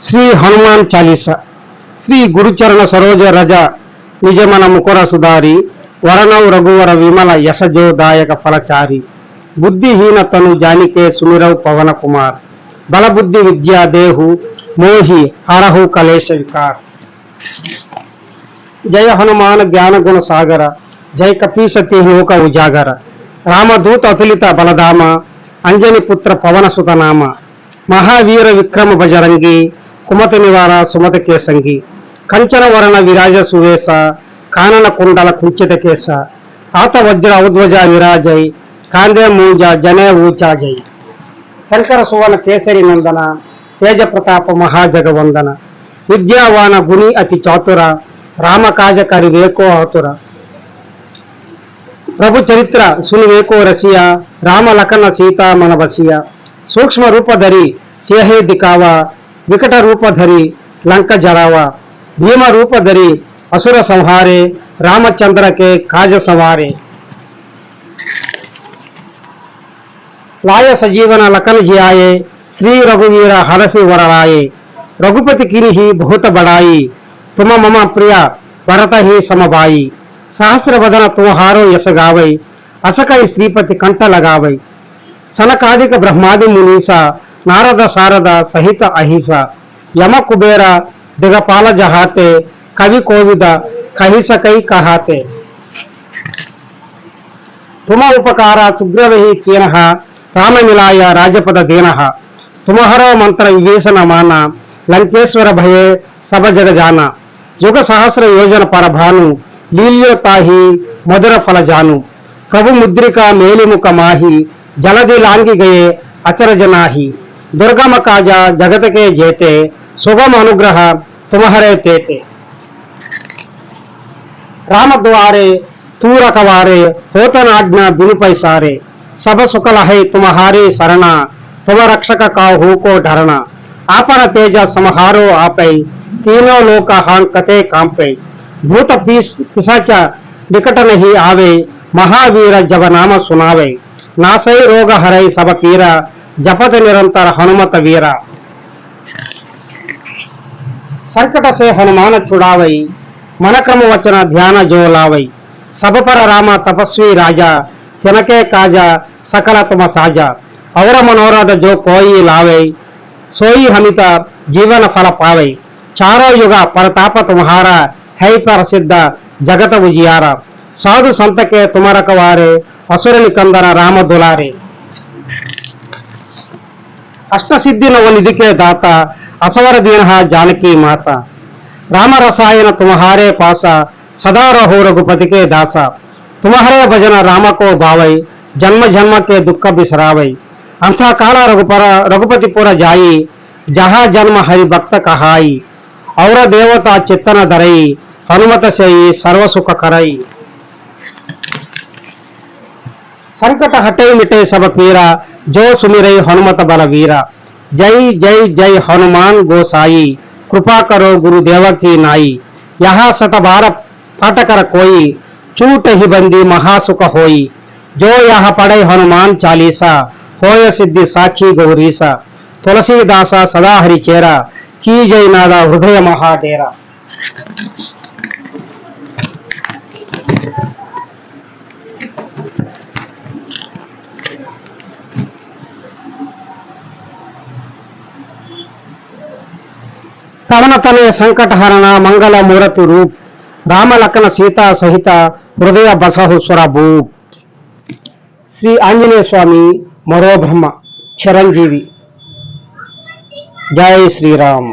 శ్రీ హనుమాన్ చాలీసా. శ్రీ గురుచరణ సరోజ రజ నిజమన ముకుర సుధారి వరణౌ రఘువర విమల యశజోదాయక ఫలచారి బుద్ధిహీన తను జానికే సుమిరౌ పవన కుమార్ బలబుద్ధి విద్యా దేహు మోహి హరహు కలేశ వికార్. జయ హనుమాన్ జ్ఞాన గుణ సాగర జయ కపీసతి లోక ఉజాగర రామదూత అతులిత బలధామ అంజని పుత్ర పవన సుతనామ మహావీర విక్రమ బజరంగి కుమతి నివార సుమత కేసంగి కంచన వరణ విరాజ సువేశ కానన కుండల కుంచిత కేశ ఆత వజ్ర ఔధ్వజ విరాజై కాందే మూజ జనే ఊచా జై. శంకర సువన కేసరి నందన తేజ ప్రతాప మహాజగవందన విద్యావాన గుణి అతి చాతుర రామకాజకరి వేకో ఆతుర ప్రభు చరిత్ర సునివేకో రసియా రామ లఖన సీతా మన బసియా సూక్ష్మ రూపధరి సేహే దికావా వికట రూపధరి లంక జరావా భీమ రూపధరి असुर संहारे रामचंद्र के काज सवारे लाय सजीवन लखन जियाये श्री रघुवीर हरसि वरराये रघुपति किनि ही बहुत बड़ाई तुम मम प्रिय भरत ही समभाई सहस्र वदन तुम्हारो यश गावै असकई श्रीपति कंठ लगावै सनकादिक ब्रह्मादि मुनीसा नारद सारद सहित अहिसा यम कुबेर दिगपाल जहाते कवि कोविद कही सकई कहाते तुम उपकार सुग्रवही कीन राम मिलाय राजपद दीन तुम्हारो मंत्र विवेशन माना लंकेश्वर भये सब जग जाना युग सहस्र योजन पर भानु लील्यो ताही मधुर फल जानु प्रभु मुद्रिका मेलिमुख माही जलदि लांगी गए अचरज नाही दुर्गम काजा जगत के जेते सुगम अनुग्रह तुम्हारे तेते राम द्वारे तू रखवारे होतन आज्ञा बिनु पैसारे सब सुकल है तुम्हारे शरणा तुम रक्षक का हो को डरना आपन तेज समहारो आपै तीनों लोक हांकते कांपै भूत पिशाच निकट नहीं आवे महावीर जब नाम सुनावे नासै रोग हरै सब पीरा जपत निरंतर हनुमत वीरा. संकट से हनुमान छुड़ावै मन क्रम वचन ध्यान जो लावै सब पर राम तपस्वी राजा तिनके काजा सकल तुम साजा और मनोरथ जो कोई लावै सोई हमित जीवन फल पावै चारों युग परताप तुम्हारा है प्रसिद्ध जगत उजियारा साधु संत के तुम रखवारे असुर निकंदन राम दुलारे अष्ट सिद्धि नव निधि के दाता असवर दीन जानकी माता राम रसायन तुम्हारे पासा सदा रहो रघुपति के दासा तुम्हारे भजन राम को भावै जन्म जन्म के दुख बिसरावै अंत काल रघुपतिपुर जाई जहाँ जन्म हरि भक्त कहाई और देवता चित्तन धरई हनुमत से सर्व सुख करई. संकट हटे मिटे सब पीरा जो सुमिरई हनुमत बल वीरा जय जय जय हनुमान गोसाई कृपा करो गुरुदेव की नाई यहाँ सत बार पाठ कर कोई चूट ही बंदी महासुख होई जो यहाँ पढ़े हनुमान चालीसा होय सिद्धि साक्षी गौरीसा तुलसीदासा सदा हरि चेरा की जय नादा हृदय महाडेरा. पवन तनय संकट हरण मंगल मूर्ति रूप राम लखन सीता सहित हृदय बसहु सुर भूप. श्री आंजनेय स्वामी मरो ब्रह्म चिरंजीवी. जय श्री राम.